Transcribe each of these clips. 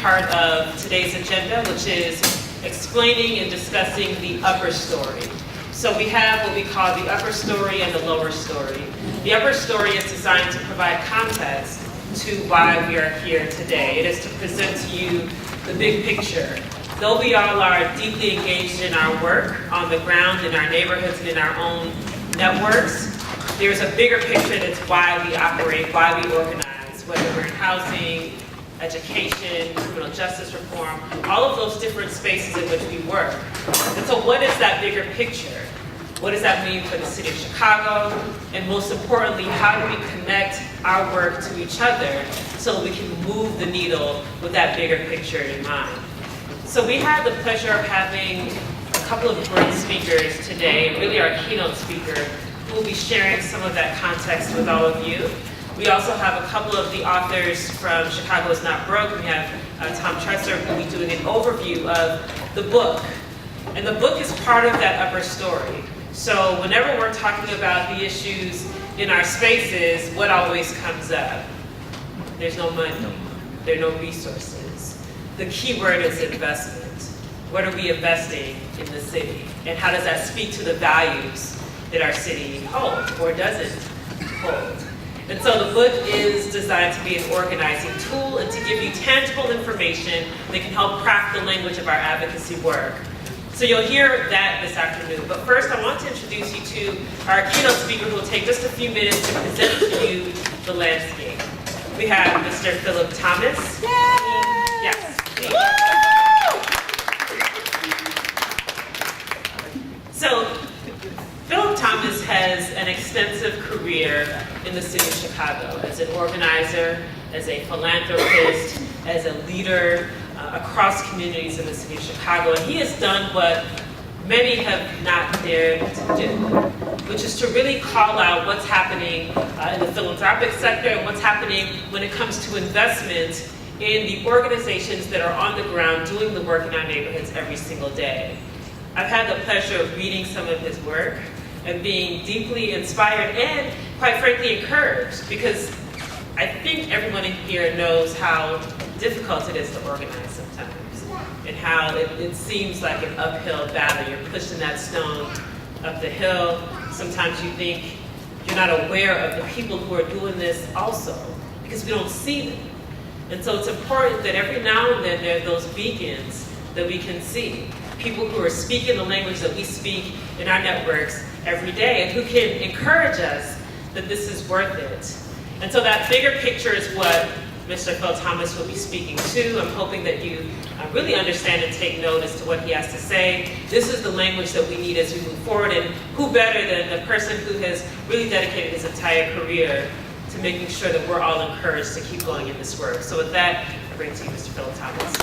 part of today's agenda, which is explaining and discussing the upper story. So we have what we call the upper story and the lower story. The upper story is designed to provide context to why we are here today. It is to present to you the big picture. Though we all are deeply engaged in our work on the ground, in our neighborhoods, and in our own networks, there's a bigger picture that's why we operate, why we organize, whether we're in housing, education, criminal justice reform, all of those different spaces in which we work. And so what is that bigger picture? What does that mean for the city of Chicago? And most importantly, how do we connect our work to each other so we can move the needle with that bigger picture in mind? So we have the pleasure of having a couple of great speakers today, really our keynote speaker, who will be sharing some of that context with all of you. We also have a couple of the authors from Chicago is Not Broke. We have Tom Tresser, who will be doing an overview of the book. And the book is part of that upper story. So whenever we're talking about the issues in our spaces, what always comes up? There's no money, there are no resources. The key word is investment. What are we investing in the city? And how does that speak to the values that our city holds or doesn't hold? And so the book is designed to be an organizing tool and to give you tangible information that can help craft the language of our advocacy work. So you'll hear that this afternoon. But first, I want to introduce you to our keynote speaker who will take just a few minutes to present to you the landscape. We have Mr. Philip Thomas. Yay! Yes. So, Philip Thomas has an extensive career in the city of Chicago as an organizer, as a philanthropist, as a leader across communities in the city of Chicago. And he has done what many have not dared to do, which is to really call out what's happening in the philanthropic sector and what's happening when it comes to investment in the organizations that are on the ground doing the work in our neighborhoods every single day. I've had the pleasure of reading some of his work and being deeply inspired and, quite frankly, encouraged, because I think everyone in here knows how difficult it is to organize sometimes, and how it seems like an uphill battle. You're pushing that stone up the hill. Sometimes you think you're not aware of the people who are doing this also, because we don't see them. And so it's important that every now and then there are those beacons that we can see. People who are speaking the language that we speak in our networks every day, and who can encourage us that this is worth it. And so that bigger picture is what Mr. Phil Thomas will be speaking to. I'm hoping that you really understand and take note as to what he has to say. This is the language that we need as we move forward, and who better than the person who has really dedicated his entire career to making sure that we're all encouraged to keep going in this work. So with that, I bring to you Mr. Phil Thomas.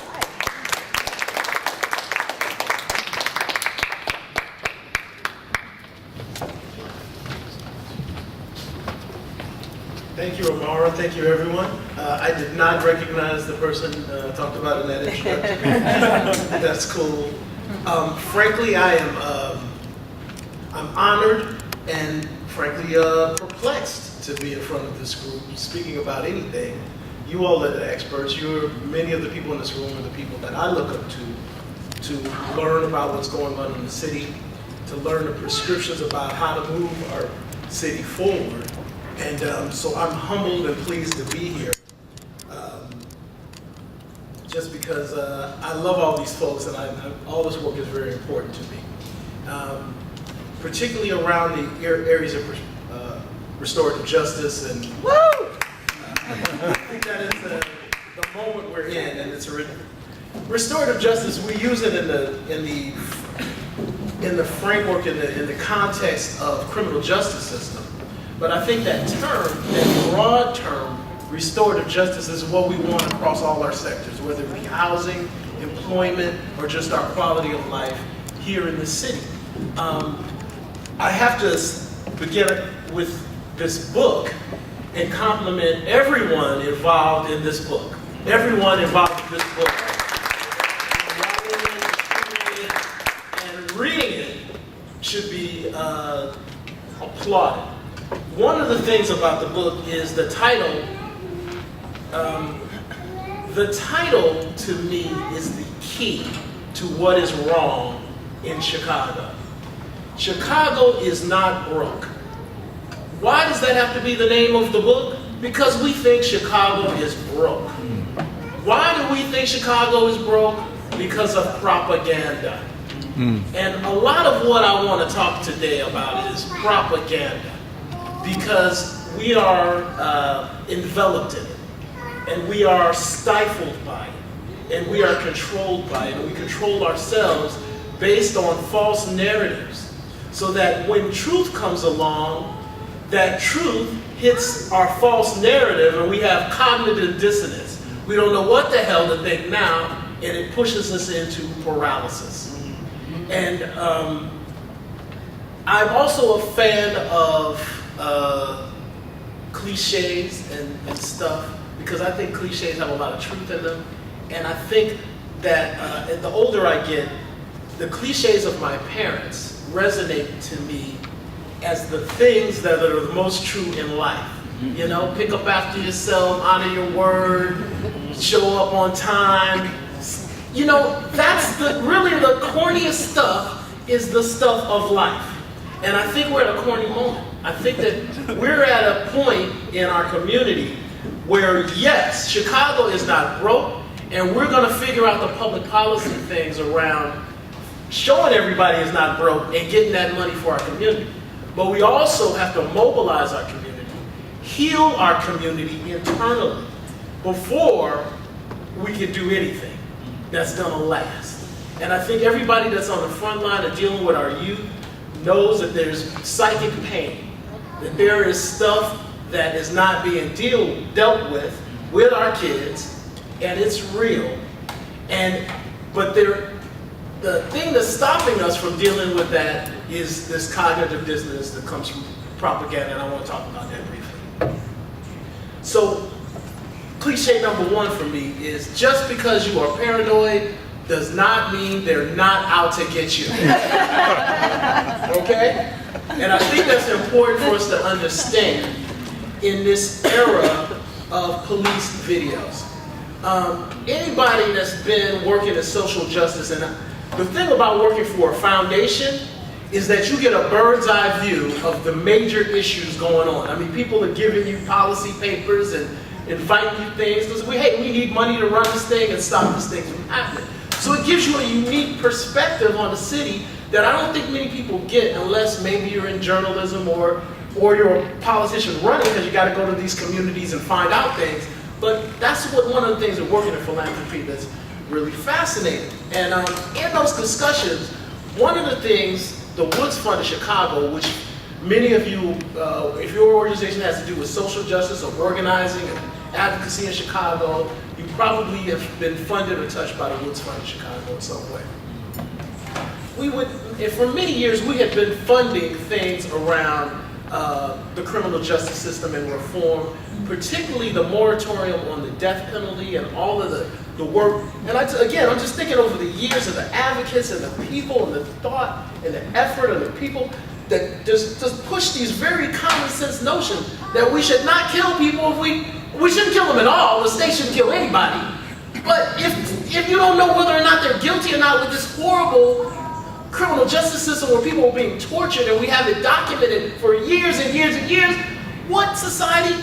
Thank you, Amara. Thank you, everyone. I did not recognize the person talked about in that introduction. That's cool. Frankly, I'm honored and frankly perplexed to be in front of this group speaking about anything. You all are the experts. Many of the people in this room are the people that I look up to learn about what's going on in the city, to learn the prescriptions about how to move our city forward. And so I'm humbled and pleased to be here, just because I love all these folks, and all this work is very important to me, particularly around the areas of restorative justice. And I think that is the moment we're in, and it's restorative justice. We use it in the framework, in the context of criminal justice system. But I think that term, that broad term, restorative justice, is what we want across all our sectors, whether it be housing, employment, or just our quality of life here in the city. I have to begin with this book and compliment everyone involved in this book. Everyone involved in this book. And reading it should be applauded. One of the things about the book is the title the title to me is the key to what is wrong in Chicago. Chicago is not broke. Why does that have to be the name of the book? Because we think Chicago is broke. Why do we think Chicago is broke? Because of propaganda. And a lot of what I want to talk today about is propaganda. Because we are enveloped in it. And we are stifled by it. And we are controlled by it. And we control ourselves based on false narratives. So that when truth comes along, that truth hits our false narrative and we have cognitive dissonance. We don't know what the hell to think now, and it pushes us into paralysis. And I'm also a fan of cliches and stuff, because I think cliches have a lot of truth in them. And I think that the older I get, the cliches of my parents resonate to me as the things that are the most true in life. You know, pick up after yourself, honor your word, show up on time. You know, that's really the corniest stuff, is the stuff of life. And I think we're at a corny moment. I think that we're at a point in our community where, yes, Chicago is not broke, and we're gonna figure out the public policy things around showing everybody is not broke and getting that money for our community. But we also have to mobilize our community, heal our community internally before we can do anything that's gonna last. And I think everybody that's on the front line of dealing with our youth knows that there's psychic pain, that there is stuff that is not being dealt with our kids, and it's real. But the thing that's stopping us from dealing with that is this cognitive dissonance that comes from propaganda, and I want to talk about that briefly. So, cliche number one for me is, just because you are paranoid does not mean they're not out to get you. Okay? And I think that's important for us to understand in this era of police videos. Anybody that's been working in social justice, and the thing about working for a foundation is that you get a bird's eye view of the major issues going on. I mean, people are giving you policy papers and inviting you things because we need money to run this thing and stop this thing from happening. So it gives you a unique perspective on the city that I don't think many people get unless maybe you're in journalism or you're a politician running, because you got to go to these communities and find out things. But that's one of the things that working in philanthropy that's really fascinating. And in those discussions, one of the things, the Woods Fund of Chicago, which many of you, if your organization has to do with social justice or organizing and advocacy in Chicago, you probably have been funded or touched by the Woods Fund of Chicago in some way. And for many years, we had been funding things around the criminal justice system and reform, particularly the moratorium on the death penalty and all of the work. And again, I'm just thinking over the years of the advocates and the people and the thought and the effort of the people that just push these very common sense notions that we should not kill people. We shouldn't kill them at all. The state shouldn't kill anybody. But if you don't know whether or not they're guilty or not with this horrible criminal justice system where people are being tortured, and we have it documented for years and years and years, what society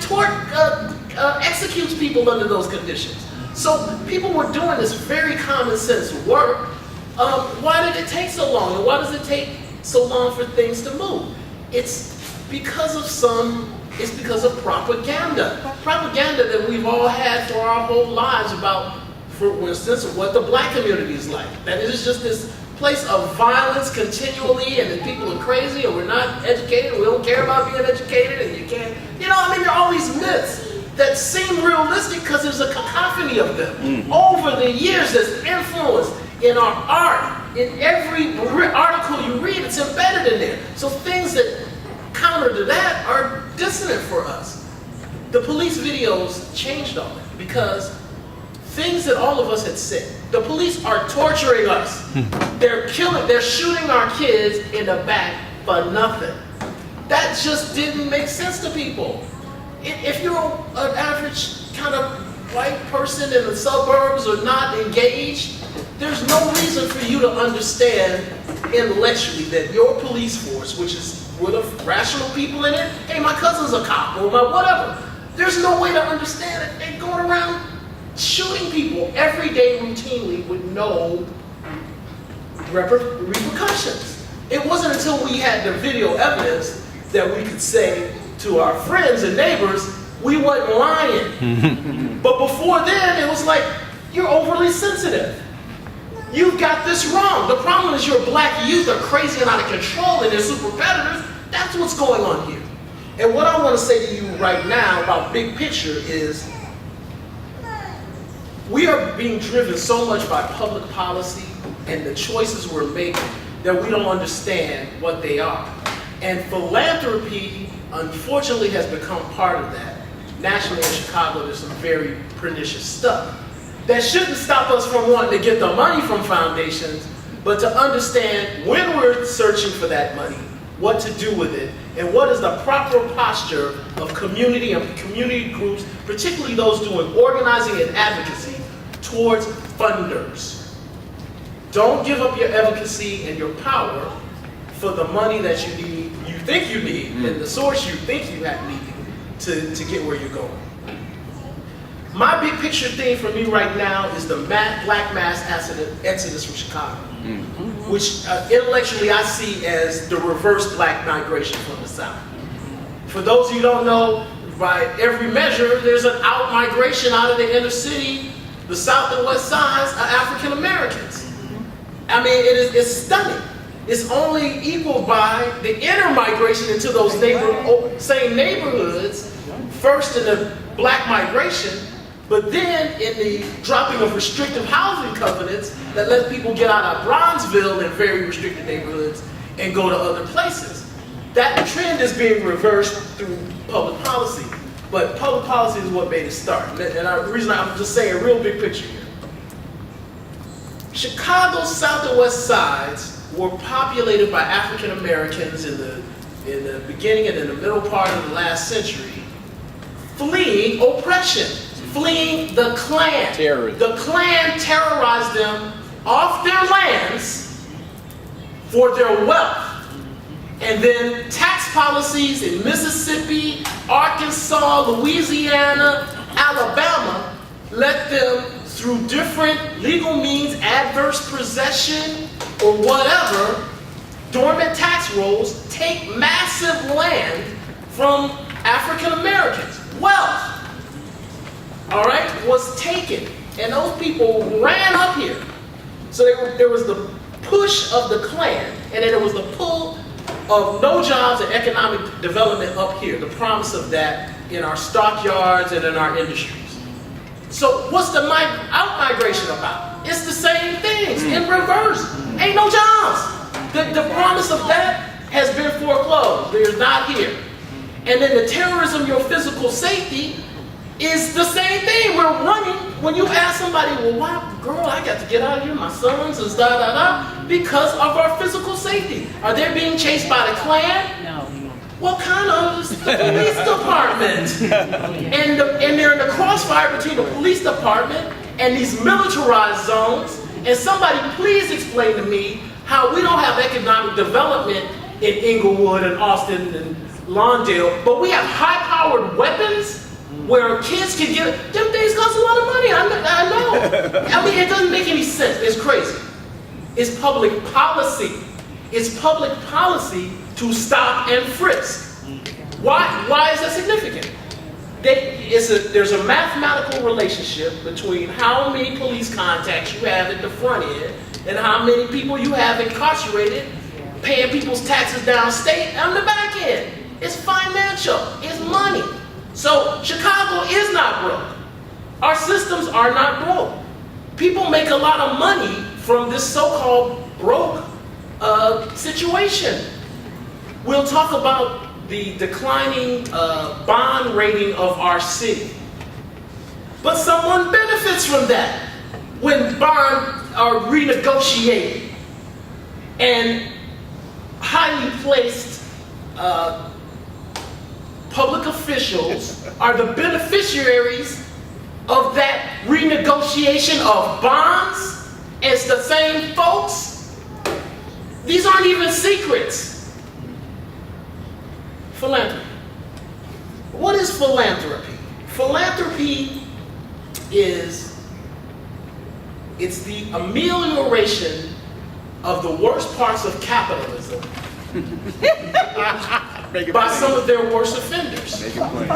executes people under those conditions? So people were doing this very common sense work. Why did it take so long? And why does it take so long for things to move? It's because of propaganda. Propaganda that we've all had for our whole lives about, for instance, what the black community is like. That it is just this place of violence continually, and that people are crazy, and we're not educated, and we don't care about being educated, and you can't, there are all these myths that seem realistic because there's a cacophony of them over the years that's influenced in our art. In every article you read, it's embedded in there. So things that counter to that are dissonant for us. The police videos changed all that, because things that all of us had said. The police are torturing us. They're shooting our kids in the back for nothing. That just didn't make sense to people. If you're an average kind of white person in the suburbs are not engaged, there's no reason for you to understand intellectually that your police force, which is with rational people in it, hey, my cousin's a cop or my whatever. There's no way to understand it. They're going around shooting people every day routinely with no repercussions. It wasn't until we had the video evidence that we could say to our friends and neighbors, we wasn't lying. But before then, it was like, you're overly sensitive. You've got this wrong. The problem is your black youth are crazy and out of control and they're super predators. That's what's going on here. And what I want to say to you right now about big picture is we are being driven so much by public policy and the choices we're making that we don't understand what they are. And philanthropy, unfortunately, has become part of that. Nationally in Chicago, there's some very pernicious stuff that shouldn't stop us from wanting to get the money from foundations, but to understand when we're searching for that money, what to do with it, and what is the proper posture of community and community groups, particularly those doing organizing and advocacy, towards funders. Don't give up your advocacy and your power for the money that you need, you think you need, and the source you think you have needed to get where you're going. My big picture theme for me right now is the black mass exodus from Chicago, which intellectually I see as the reverse black migration from the South. For those of you who don't know, by every measure, there's an out migration out of the inner city. The South and West sides are African Americans. I mean, it's stunning. It's only equaled by the inner migration into those same neighborhoods, first in the black migration, but then in the dropping of restrictive housing covenants that let people get out of Bronzeville and very restricted neighborhoods and go to other places. That trend is being reversed through public policy, but public policy is what made it start. And the reason I'm just saying a real big picture here. Chicago's South and West sides were populated by African Americans in the beginning and in the middle part of the last century, fleeing oppression, fleeing the Klan. Terrorism. The Klan terrorized them off their lands for their wealth. And then tax policies in Mississippi, Arkansas, Louisiana, Alabama let them, through different legal means, adverse possession or whatever, dormant tax rolls, take massive land from African Americans. Wealth, all right, was taken. And those people ran up here. So there was the push of the Klan, and then there was the pull of no jobs and economic development up here, the promise of that in our stockyards and in our industries. So what's the out-migration about? It's the same things in reverse. Ain't no jobs. The promise of that has been foreclosed. There's not here. And then the terrorism, your physical safety, is the same thing. We're running. When you ask somebody, well, why, girl, I got to get out of here, my sons is da-da-da, because of our physical safety. Are they being chased by the Klan? No. What kind of the police department? And they're in the crossfire between the police department and these militarized zones. And somebody please explain to me how we don't have economic development in Inglewood and Austin and Lawndale, but we have high-powered weapons where kids can get, them things cost a lot of money, I know. I mean, it doesn't make any sense, it's crazy. It's public policy. It's public policy to stop and frisk. Why is that significant? There's a mathematical relationship between how many police contacts you have at the front end and how many people you have incarcerated, paying people's taxes downstate on the back end. It's financial, it's money. So Chicago is not broke. Our systems are not broke. People make a lot of money from this so-called broke situation. We'll talk about the declining bond rating of our city. But someone benefits from that when bonds are renegotiated and highly placed public officials are the beneficiaries of that renegotiation of bonds as the same folks? These aren't even secrets. Philanthropy. What is philanthropy? Philanthropy is, it's the amelioration of the worst parts of capitalism by some of their worst offenders. Make it plain.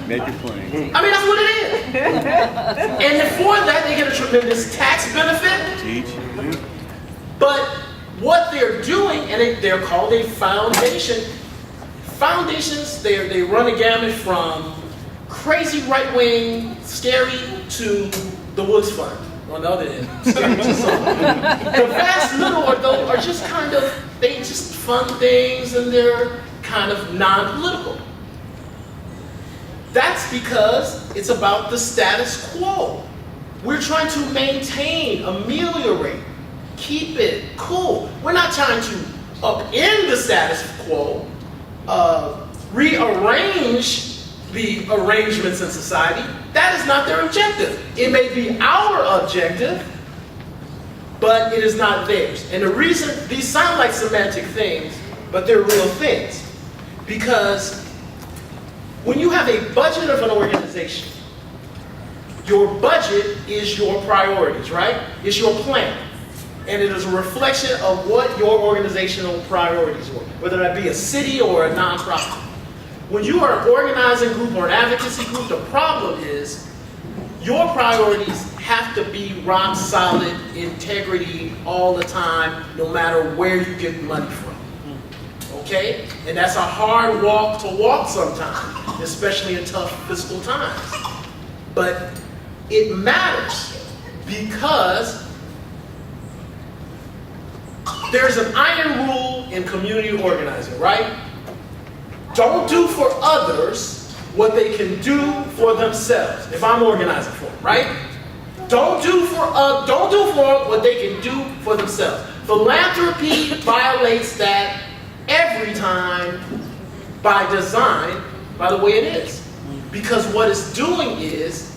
Make it plain. I mean, that's what it is. And for that, they get a tremendous tax benefit. Teach. But what they're doing, and they're called a foundation. Foundations, they run a gamut from crazy right-wing, scary, to the Woods Fund on the other end. Scary to some. The vast middle are just kind of, they just fund things and they're kind of non-political. That's because it's about the status quo. We're trying to maintain, ameliorate, keep it cool. We're not trying to upend the status quo, rearrange the arrangements in society. That is not their objective. It may be our objective, but it is not theirs. And the reason, these sound like semantic things, but they're real things. Because when you have a budget of an organization, your budget is your priorities, right? It's your plan. And it is a reflection of what your organizational priorities were, whether that be a city or a nonprofit. When you are an organizing group or an advocacy group, the problem is your priorities have to be rock solid, integrity all the time, no matter where you get money from. Okay? And that's a hard walk to walk sometimes, especially in tough fiscal times. But it matters because there's an iron rule in community organizing, right? Don't do for others what they can do for themselves. If I'm organizing for them, right? Don't do for what they can do for themselves. Philanthropy violates that every time by design, by the way it is. Because what it's doing is,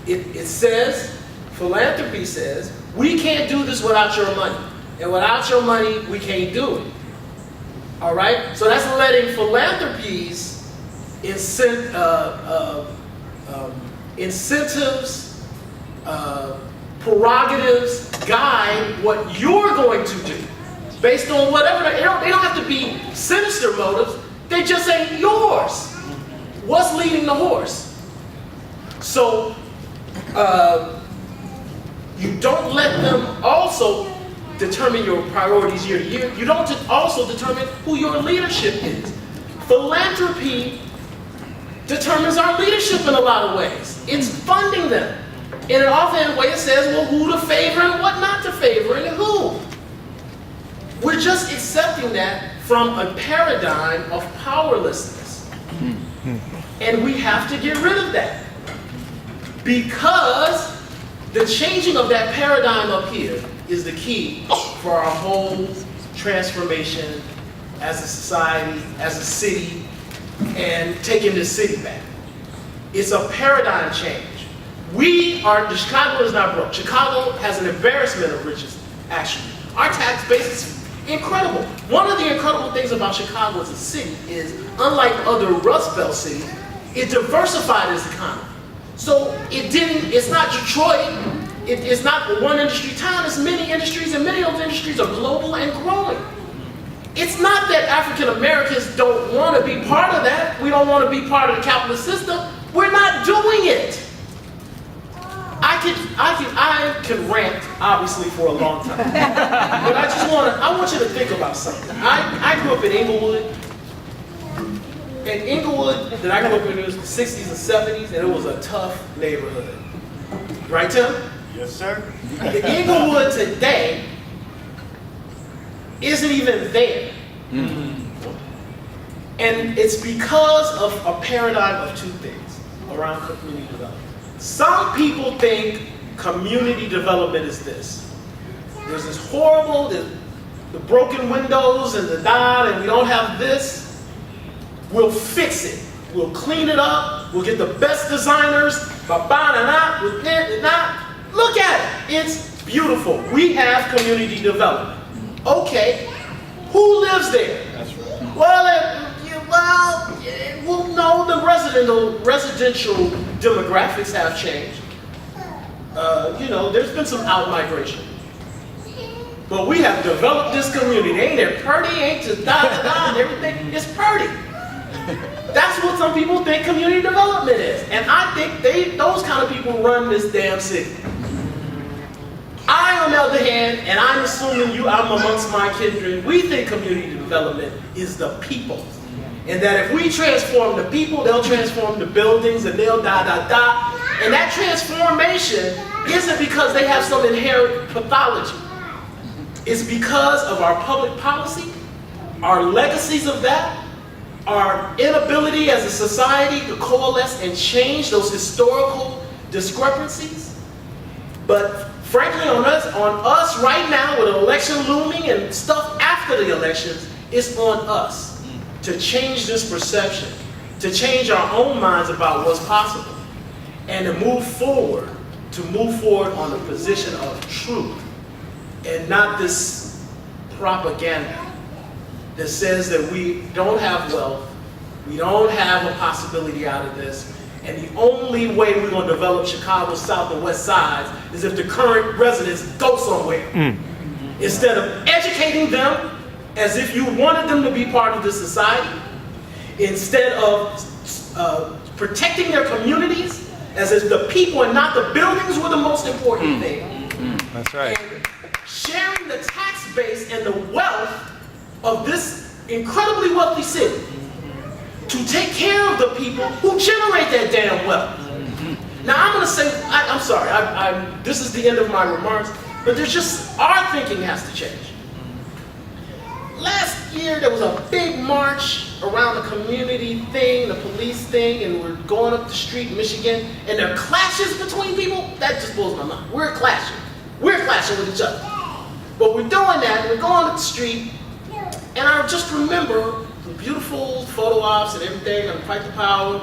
it says, philanthropy says, we can't do this without your money. And without your money, we can't do it. All right? So that's letting philanthropies incentives, prerogatives guide what you're going to do based on whatever. They don't have to be sinister motives. They just ain't yours. What's leading the horse? So you don't let them also determine your priorities year to year. You don't also determine who your leadership is. Philanthropy determines our leadership in a lot of ways. It's funding them. In an offhand way, it says, well, who to favor and what not to favor and who. We're just accepting that from a paradigm of powerlessness. And we have to get rid of that. Because the changing of that paradigm up here is the key for our whole transformation as a society, as a city, and taking this city back. It's a paradigm change. Chicago is not broke. Chicago has an embarrassment of riches, actually. Our tax base is incredible. One of the incredible things about Chicago as a city is, unlike other Rust Belt cities, it diversified its economy. So it's not Detroit, it's not one industry town, it's many industries, and many of those industries are global and growing. It's not that African Americans don't want to be part of that. We don't want to be part of the capitalist system. We're not doing it. I can rant, obviously, for a long time. But I want you to think about something. I grew up in Inglewood. And Inglewood, that I grew up in, it was the 60s and 70s, and it was a tough neighborhood. Right, Tim? Yes, sir. The Inglewood today isn't even there. And it's because of a paradigm of two things around community development. Some people think community development is this. There's this horrible, the broken windows and the dot, and we don't have this. We'll fix it. We'll clean it up. We'll get the best designers. Ba-ba-na-na, repent and not. Look at it. It's beautiful. We have community development. Okay, who lives there? That's right. Well, no, the residential demographics have changed. There's been some out-migration. But we have developed this community. Ain't it pretty? Ain't it da-da-da and everything? It's pretty. That's what some people think community development is. And I think those kind of people run this damn city. I, on the other hand, and I'm assuming I'm amongst my kindred, we think community development is the people. And that if we transform the people, they'll transform the buildings and they'll da-da-da. And that transformation isn't because they have some inherent pathology. It's because of our public policy, our legacies of that, our inability as a society to coalesce and change those historical discrepancies. But frankly, on us right now, with an election looming and stuff after the elections, it's on us to change this perception, to change our own minds about what's possible, and to move forward on the position of truth, and not this propaganda that says that we don't have wealth, we don't have a possibility out of this, and the only way we're going to develop Chicago's South and West Sides is if the current residents go somewhere. Instead of educating them as if you wanted them to be part of this society, instead of protecting their communities as if the people and not the buildings were the most important thing. That's right. And sharing the tax base and the wealth of this incredibly wealthy city to take care of the people who generate that damn wealth. Now I'm going to say, I'm sorry, this is the end of my remarks, but our thinking has to change. Last year there was a big march around the community thing, the police thing, and we're going up the street in Michigan, and there are clashes between people. That just blows my mind. We're clashing with each other. But we're doing that, we're going up the street, and I just remember the beautiful photo ops and everything, and fight the power.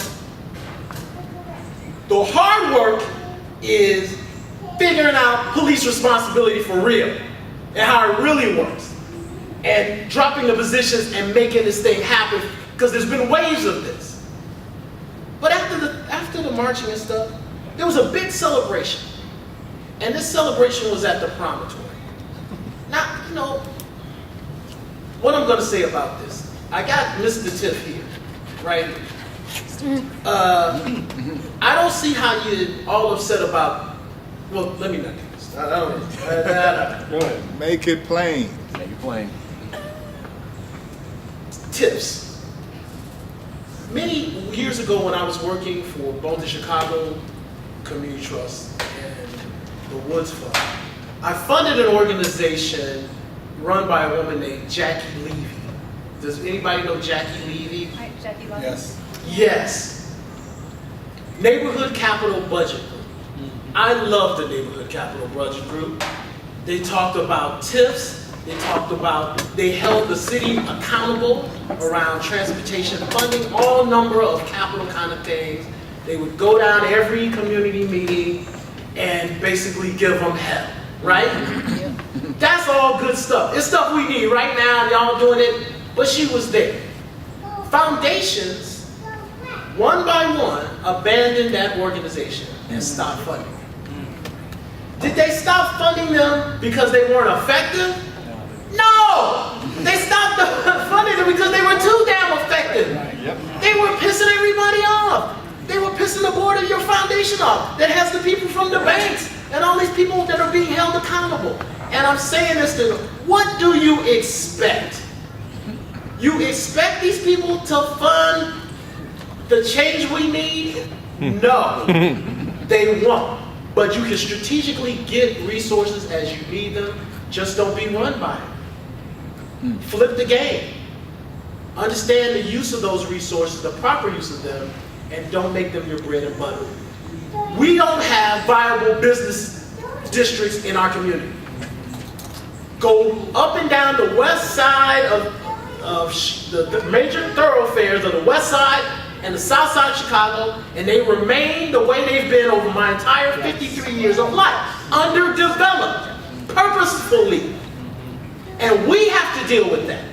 The hard work is figuring out police responsibility for real, and how it really works. And dropping the positions and making this thing happen, because there's been waves of this. But after the marching and stuff, there was a big celebration. And this celebration was at the promontory. Now, what I'm going to say about this, I got Mr. Tiff here, right? I don't see how you're all upset about, well, let me not do this. I don't Go ahead. Make it plain. Make it plain. Tips. Many years ago when I was working for both the Chicago Community Trust and the Woods Fund, I funded an organization run by a woman named Jackie Levy. Does anybody know Jackie Levy? Hi, Jackie Levy. Yes. Yes. Neighborhood Capital Budget Group. I love the Neighborhood Capital Budget Group. They talked about TIFs. They held the city accountable around transportation funding, all number of capital kind of things. They would go down every community meeting and basically give them hell, right? That's all good stuff. It's stuff we need right now, and y'all doing it, but she was there. Foundations, one by one, abandoned that organization and stopped funding. Did they stop funding them because they weren't effective? No! They stopped funding them because they were too damn effective. They were pissing everybody off. They were pissing the board of your foundation off that has the people from the banks and all these people that are being held accountable. And I'm saying this to them, what do you expect? You expect these people to fund the change we need? No, they won't. But you can strategically get resources as you need them, just don't be run by it. Flip the game. Understand the use of those resources, the proper use of them, and don't make them your bread and butter. We don't have viable business districts in our community. Go up and down the west side of the major thoroughfares of the west side and the south side of Chicago, and they remain the way they've been over my entire 53 years of life. Underdeveloped, purposefully. And we have to deal with that.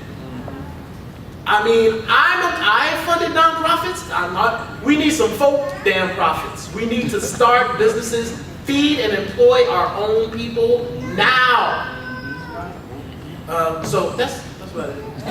I mean, I funded nonprofits. We need some folk damn profits. We need to start businesses, feed and employ our own people now. So that's what it is.